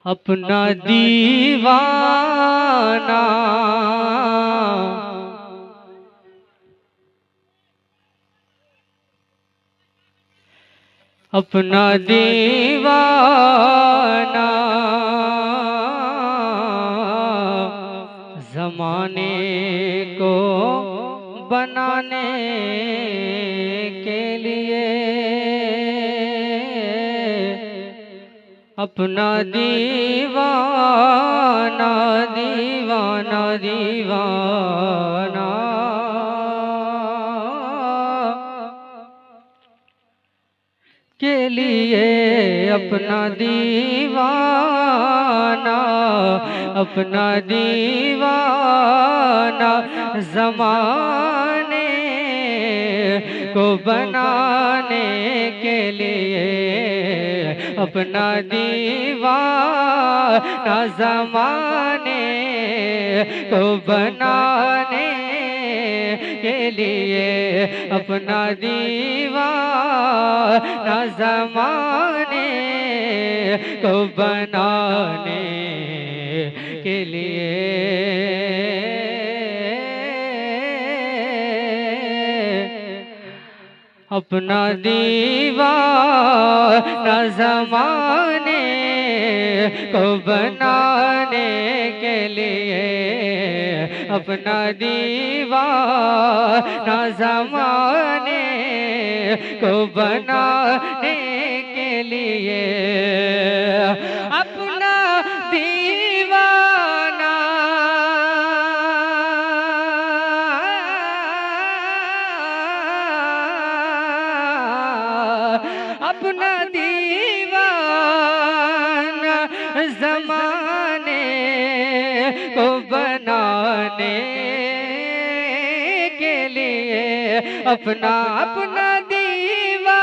अपना दीवाना अपना दीवाना जमाने को बनाने के लिए अपना दीवाना दीवाना दीवाना के लिए अपना दीवाना जमाने को बनाने के लिए अपना दीवाना जमाने को बनाने के लिए अपना दीवाना जमाने को बनाने के लिए अपना दीवाना जमाने को बनाने के लिए अपना दीवाना जमाने को बनाने के लिए अपना दीवाना अपना दीवाना जमाने को बनाने के लिए अपना दीवाना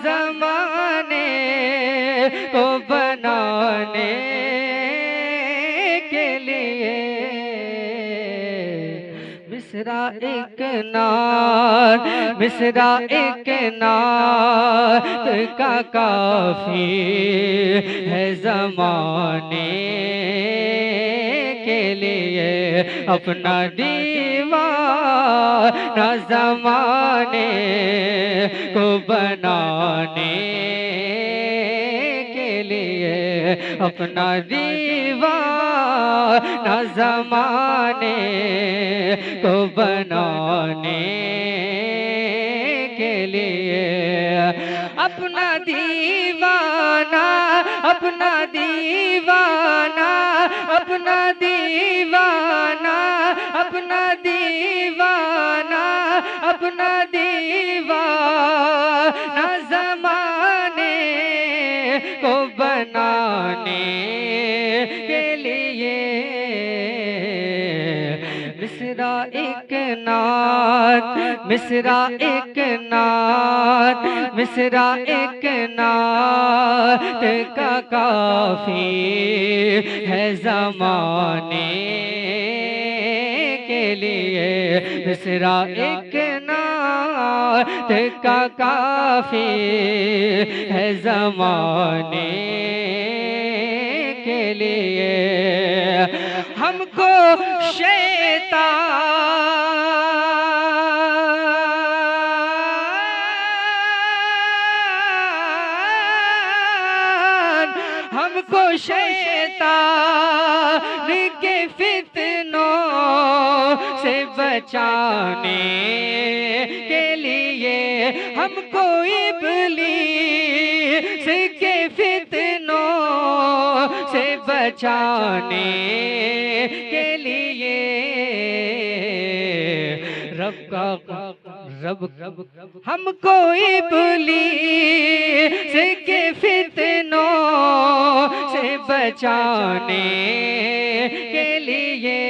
जमाने को बनाने के लिए मिसरा एक नात का काफी है ज़माने के लिए अपना दीवाना ज़माने को बनाने के लिए अपना दीवाना ज़माने को बनाने के लिए अपना दीवाना अपना दीवाना अपना दीवाना अपना दीवाना अपना दीवाना जमाने को बनाने के लिए मिसरा एक नात मिसरा एक नात का काफी है ज़माने के लिए मिसरा एक नात का काफी है ज़माने के लिए हमको हमको शैतान के फितनों से बचाने के लिए हमको इब्लीस के फितनों से बचाने के लिए हमको इब्लीस के फितनों से बचाने के लिए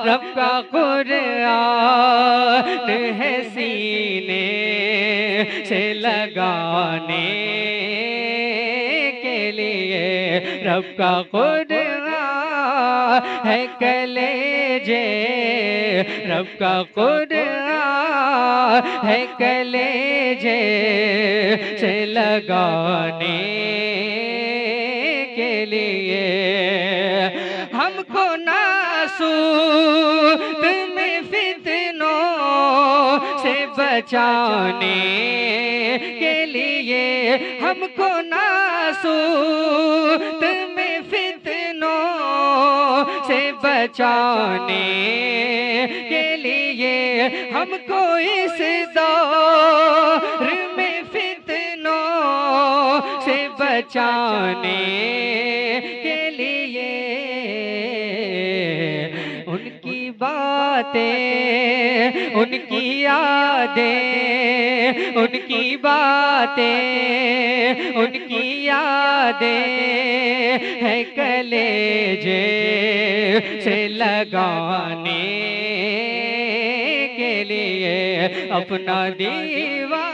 रब का कुरान है सीने से लगाने के लिए रब का कुरान है कलेजे, रब का कुरान है कलेजे से लगाने के लिए। हमको नासूत में फितनों से बचाने के लिए, हमको नासूत में फितनों से बचाने के लिए, हमको इस दौर में फितनों से बचाने के लिए। उनकी बातें, उनकी यादें, उनकी बातें, उनकी यादें है कलेजे से लगाने के लिए। अपना दीवाना,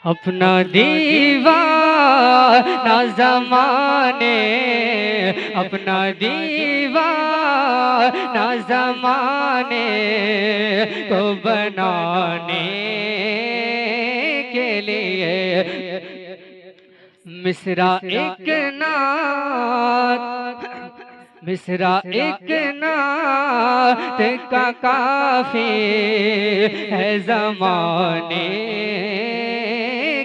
अपना दीवाना ज़माने, अपना दीवाना ज़माने को बनाने के लिए। मिसरा एक नात, मिसरा एक नात का काफी है ज़माने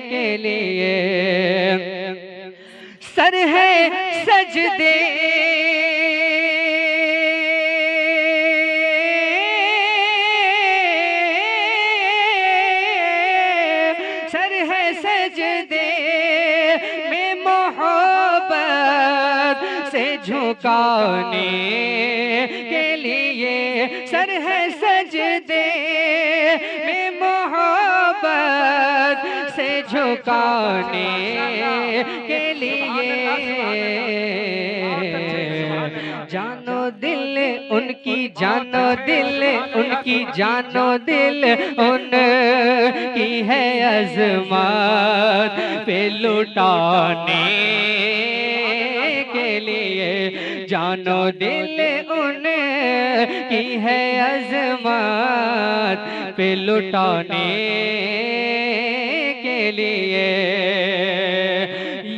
के लिए। सर है सजदे, सर है सजदे में मोहब्बत से झुकाने के लिए। सर है सजदे में मोहब्बत से झुकाने के लिए। जानो दिल उनकी, जानो दिल उनकी, जानो दिल उनकी है अज़मत पे लुटाने के लिए। जानो दिल उनकी है अज़मत पे लुटाने के लिए।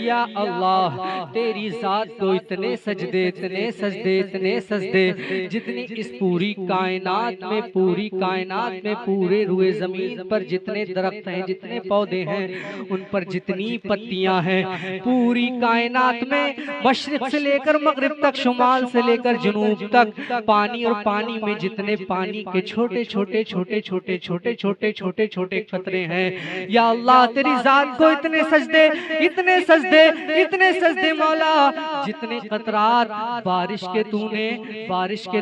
या अल्लाह तेरी जात को इतने सजदे, इतने सजदे, इतने सजदे, जितनी इस पूरी कायनात में, पूरी कायनात में, पूरे रुए जमीन पर जितने दरख्त हैं, जितने पौधे हैं, उन पर जितनी पत्तियां हैं, पूरी कायनात में मशरिक से लेकर मगरिब तक, शुमाल से लेकर जुनूब तक, पानी और पानी में जितने पानी के छोटे छोटे छोटे छोटे छोटे छोटे छोटे छोटे कतरे हैं, या अल्लाह तेरी जात को इतने सजदे, इतने सजदे, इतने सजदे मौला, जितने कतरात बारिश के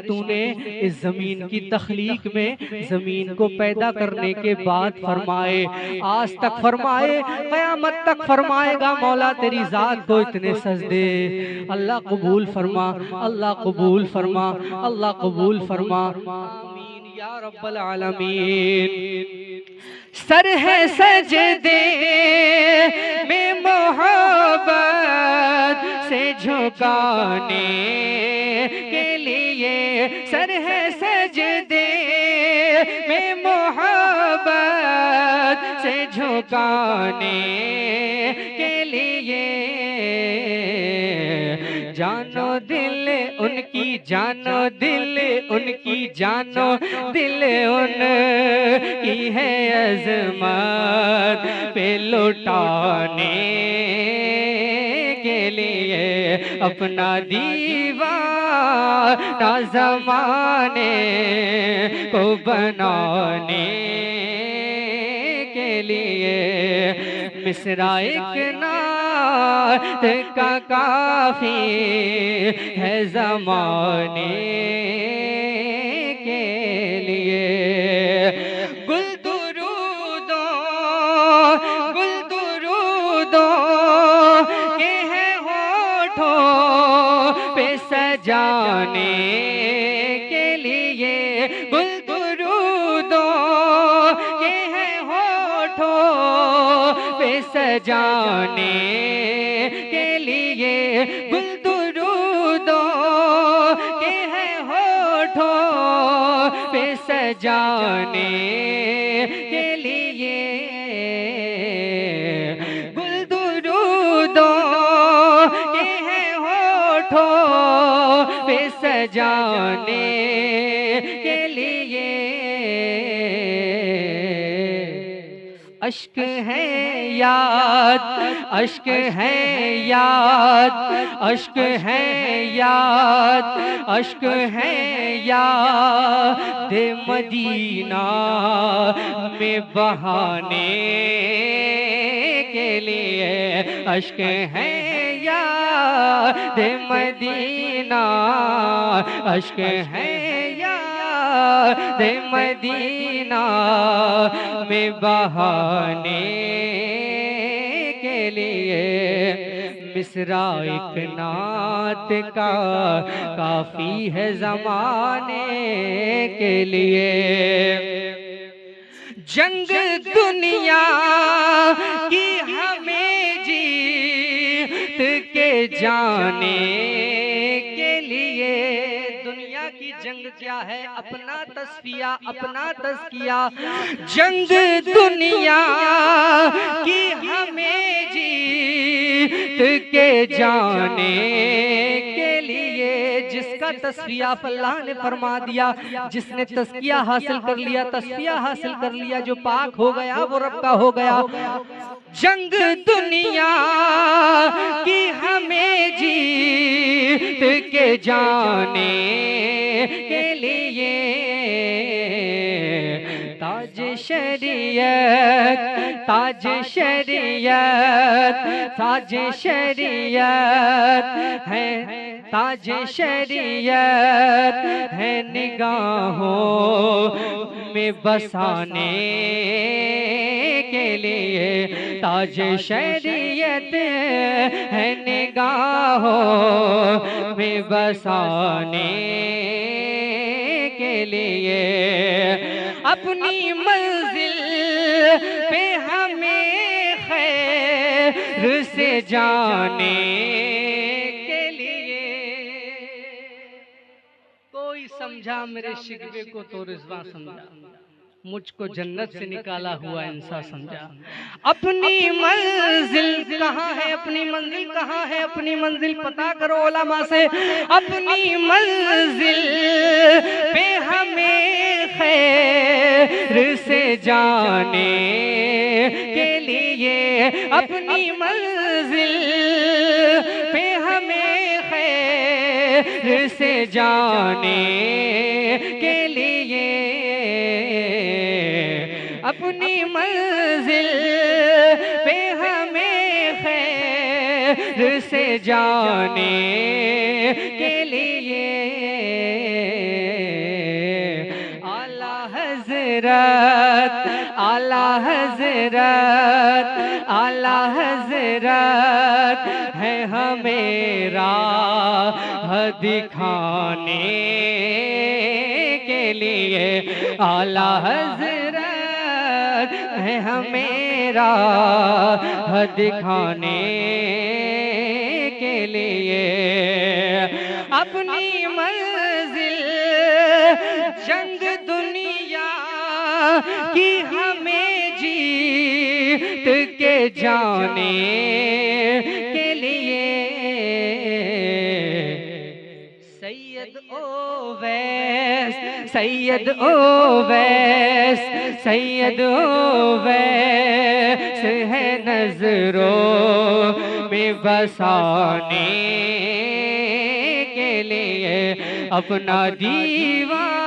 तूने इस जमीन की तख्लीक में, जमीन को पैदा करने के बाद फरमाए, आज तक फरमाए, कयामत तक फरमाएगा मौला तेरी जात को इतने सजदे। अल्लाह कबूल फरमा, अल्लाह कबूल फरमा, अल्लाह कबूल फरमा। आमीन या रब्बल आलमीन। सर है सजदे में मोहब्बत से झुकाने के लिए। सर है सजदे में मोहब्बत से झुकाने के लिए। जानो दिल उनकी, जानो दिल उनकी, जानो दिल उनकी है अज़मत पे लुटाने के लिए। अपना दीवाना ज़माने को बनाने के लिए। मिसरा एक नात का काफी है ज़माने के लिए। गुल दुरूदों के है होठों पे सजाने के लिए। गुल दुरूदों सजाने के लिए, गुल दुरूदों के है होठों पे सजाने के लिए, गुल दुरूदों के है होठों पे सजाने के लिए। अश्क है याद, अश्क है याद, अश्क है याद, अश्क है याद मदीना में बहाने के लिए, अश्क है याद मदीना, अश्क है याद मदीना में बहाने के लिए। मिसरा एक नात का काफी है जमाने के लिए। जंग दुनिया की हमें जीत के जाने के लिए। दुनिया की जंग क्या है? अपना तस्फिया, अपना तज़किया। जंग दुनिया की हमें जीत के जाने के लिए। जिसका तस्फिया अल्लाह ने फरमा दिया, जिसने तज़किया हासिल कर लिया, तस्फिया हासिल कर लिया, जो पाक हो गया वो रब का हो गया। जंग दुनिया की हमें जीत के जाने के लिए। ताज शरीयत, ताज शरीयत, ताज शरीयत है, ताज शरीयत है निगाहों में बसाने के लिए। ताज शरीयत है निगाहों में बसाने के लिए। अपनी मंजिल पे हमें खैर से जाने के लिए। कोई समझा मेरे शिकवे को तो रिज़वा समझा, मुझको जन्नत से निकाला हुआ इंसान समझा। अपनी मंजिल कहाँ है? अपनी मंजिल कहाँ है? अपनी मंजिल पता करो उलमा से। अपनी मंजिल पे हमें खैर से जाने के लिए। अपनी मंजिल पे हमें खैर से जाने के लिए। अपनी मंजिल पे हमें खैर से जाने के लिए। आला हज़रत, आला हज़रत, आला हज़रत है हमें राह दिखाने के लिए। आला हज़रत है हमें राह दिखाने के लिए। अपनी मंजिल जंग दुनिया की हमें जीत के जाने के लिए। Syed Owais, Syed Owais, Syed Owais है नजरों में बसाने के लिए। अपना दीवाना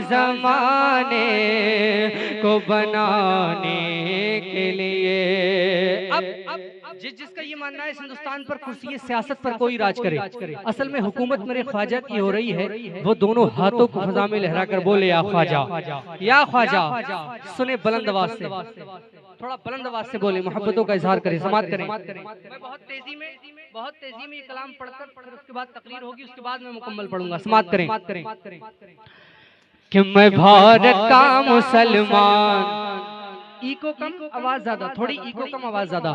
ज़माने को बनाने के लिए। अब जिसका ये मानना है इस हिंदुस्तान पर कुर्सी सियासत पर कोई राज करे, असल में हुकूमत मेरे ख्वाजा की हो रही है। वो दोनों हाथों को फजा में लहरा कर बोले या ख्वाजा, या ख्वाजा। सुने बुलंद आवाज से, थोड़ा बुलंद आवाज से बोले, मोहब्बतों का इजहार करें, समात करें। मैं बहुत तेजी में ये कलाम पढ़कर फिर उसके बाद तकरीर होगी, उसके बाद मैं मुकम्मल पढ़ूंगा। समात करें कि मैं भारत का मुसलमान, इको कम आवाज ज्यादा, थोड़ी इको कम आवाज ज्यादा।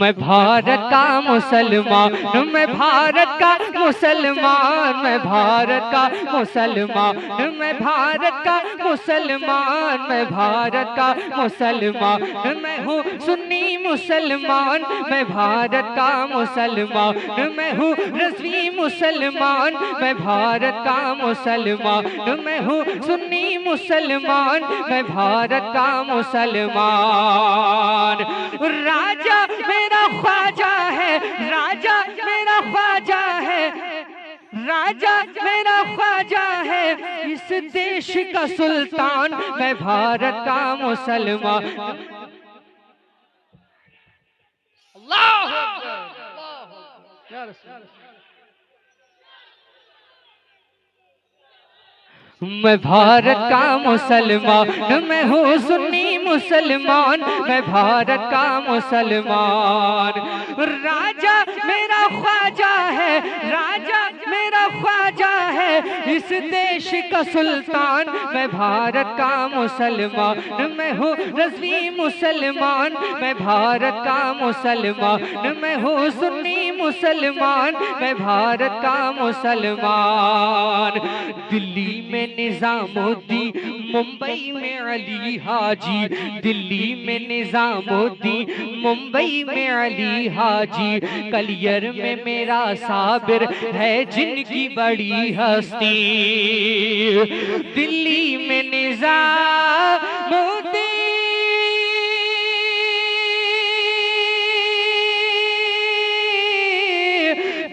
मैं भारत का मुसलमान, मैं भारत का मुसलमान, मैं भारत का मुसलमान, मैं भारत का मुसलमान, मैं भारत का मुसलमान, मैं हूँ सुन्नी मुसलमान, मैं भारत का मुसलमान, मैं हूँ रज़वी मुसलमान, मैं भारत का मुसलमान, मैं हूँ सुन्नी मुसलमान, मैं भारत का मुसलमान। राजा मेरा ख्वाजा है, राजा मेरा ख्वाजा है, राजा मेरा ख्वाजा है, इस देश का सुल्तान, मैं भारत का मुसलमान। अल्लाह मैं भारत का मुसलमान, मैं हूँ सुन्नी मुसलमान, मैं भारत का मुसलमान। राजा मेरा ख्वाजा है, राजा मेरा ख्वाजा है, इस देश का सुल्तान, मैं भारत का मुसलमान, मैं हूँ रज़वी मुसलमान, मैं भारत का मुसलमान, मैं हूँ सुन्नी मुसलमान, मैं भारत का मुसलमान। दिल्ली में निजामुद्दीन, मुंबई में अली हाजी, दिल्ली में निजामुद्दीन, मुंबई में अली हाजी, कलियर में मेरा साबिर है जिनकी बड़ी हस्ती, दिल्ली में निजामुद्दीन,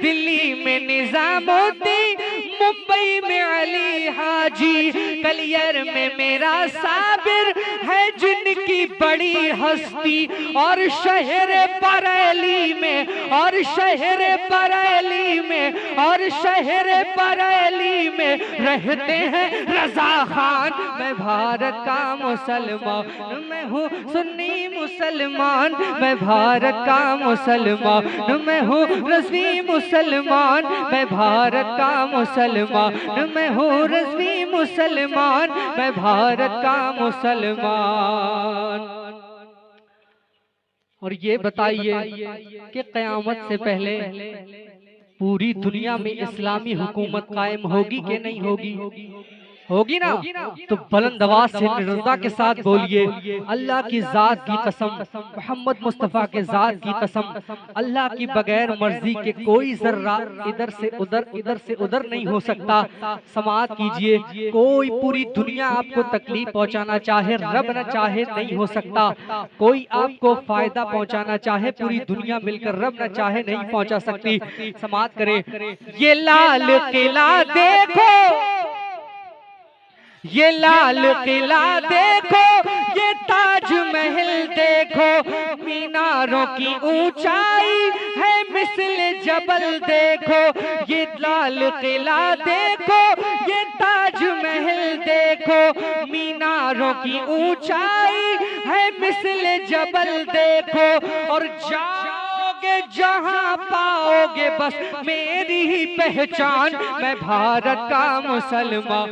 दिल्ली में निजामुद्दीन, मुंबई में अली हाजी, कलियर में मेरा साबिर है जिनकी बड़ी हस्ती, और शहर बरेली में, और शहर बरेली में, और शहर बरेली में रहते हैं रजा खान, मैं भारत का मुसलमान, मैं हूँ सुन्नी मुसलमान, मैं भारत का मुसलमान, मैं हूँ रज़वी मुसलमान, मैं भारत का मुसलमान, मैं हूँ रज़वी मुसलमान, मैं भारत का मुसलमान। और ये बताइए कि क़यामत से पहले पूरी दुनिया में इस्लामी हुकूमत कायम होगी कि नहीं होगी? होगी ना? तो बुलंद आवाज से निर्दयता के साथ बोलिए, अल्लाह की जात की कसम, मोहम्मद मुस्तफ़ा के जात की कसम, अल्लाह की बगैर मर्जी के कोई जर्रा इधर से उधर, इधर से उधर नहीं हो सकता। समाअत कीजिए, कोई पूरी दुनिया आपको तकलीफ पहुंचाना चाहे, रब न चाहे नहीं हो सकता। कोई आपको फायदा पहुंचाना चाहे, पूरी दुनिया मिलकर रब न चाहे नहीं पहुंचा सकती। समाअत करें, ये लाल किला देखो, ये लाल किला देखो, ये ताजमहल देखो, मीनारों की ऊंचाई है मिस्ल जबल देखो, ये लाल किला देखो, ये ताजमहल देखो, मीनारों की ऊंचाई है मिस्ल जबल देखो, और जाओगे जहां पाओगे बस मेरी ही पहचान, मैं भारत का मुसलमान।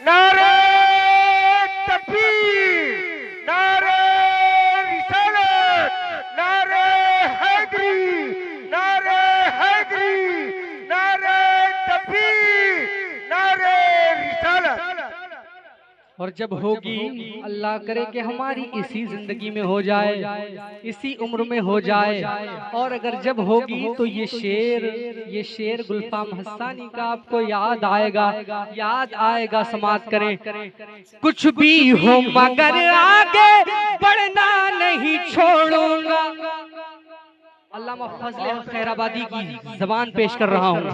नारे तकबीर, नारे रिसालत, नारे हैदरी, नारे हैदरी, नारे तकबीर, नारे रिसालत। और जब होगी, अल्लाह करे कि हमारी इसी जिंदगी में हो जाए, इसी उम्र में हो जाए, और अगर जब होगी तो ये शेर गुलफाम हस्सानी का आपको याद आएगा, याद आएगा। समाअत करें, कुछ भी हो मगर आगे बढ़ना नहीं छोड़ूंगा। अल्लामा फजल खैराबादी की ज़बान पेश कर रहा हूँ।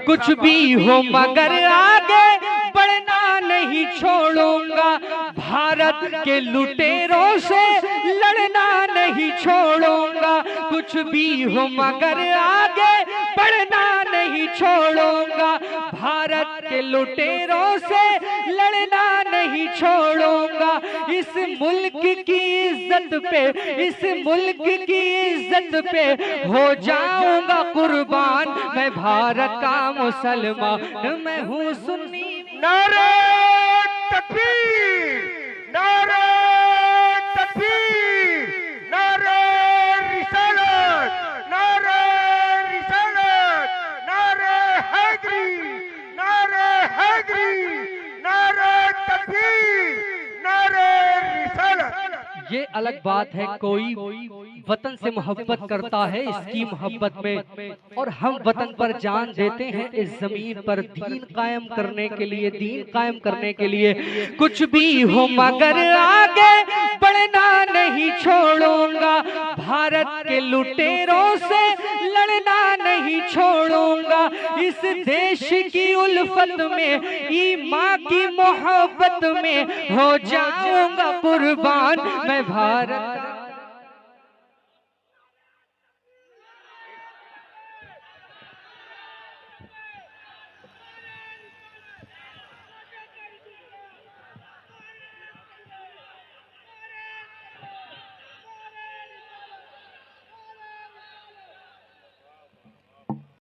कुछ भी हो मगर आगे बढ़ना नहीं छोड़ूंगा, भारत के लुटेरों से लड़ना नहीं छोड़ूंगा। कुछ भी हो मगर आगे बढ़ना नहीं छोड़ूंगा, भारत के लुटेरों से लड़ना नहीं छोड़ूंगा। इस मुल्क की इज्जत पे, इस मुल्क की इज्जत पे हो जाऊंगा कुर्बान, मैं भारत का मुसलमान, मैं हूँ सुन्नी। नारे तकबीर, नारे तकबीर, नारे रिसालत, नारे रिसालत, नारे हैदरी, नारे हैदरी, नारे तकबीर, नारे रिसालत। ये अलग बात है, कोई वतन से मोहब्बत करता है इसकी मोहब्बत में, और हम वतन पर जान देते हैं इस जमीन पर दीन कायम करने के लिए, दीन कायम करने के लिए। कुछ भी हो मगर आगे बढ़ना नहीं छोड़ूंगा, भारत के लुटेरों से लड़ना नहीं छोड़ूंगा, इस देश की उल्फत में ईमां की मोहब्बत में हो जाऊंगा कुर्बान, मैं भारत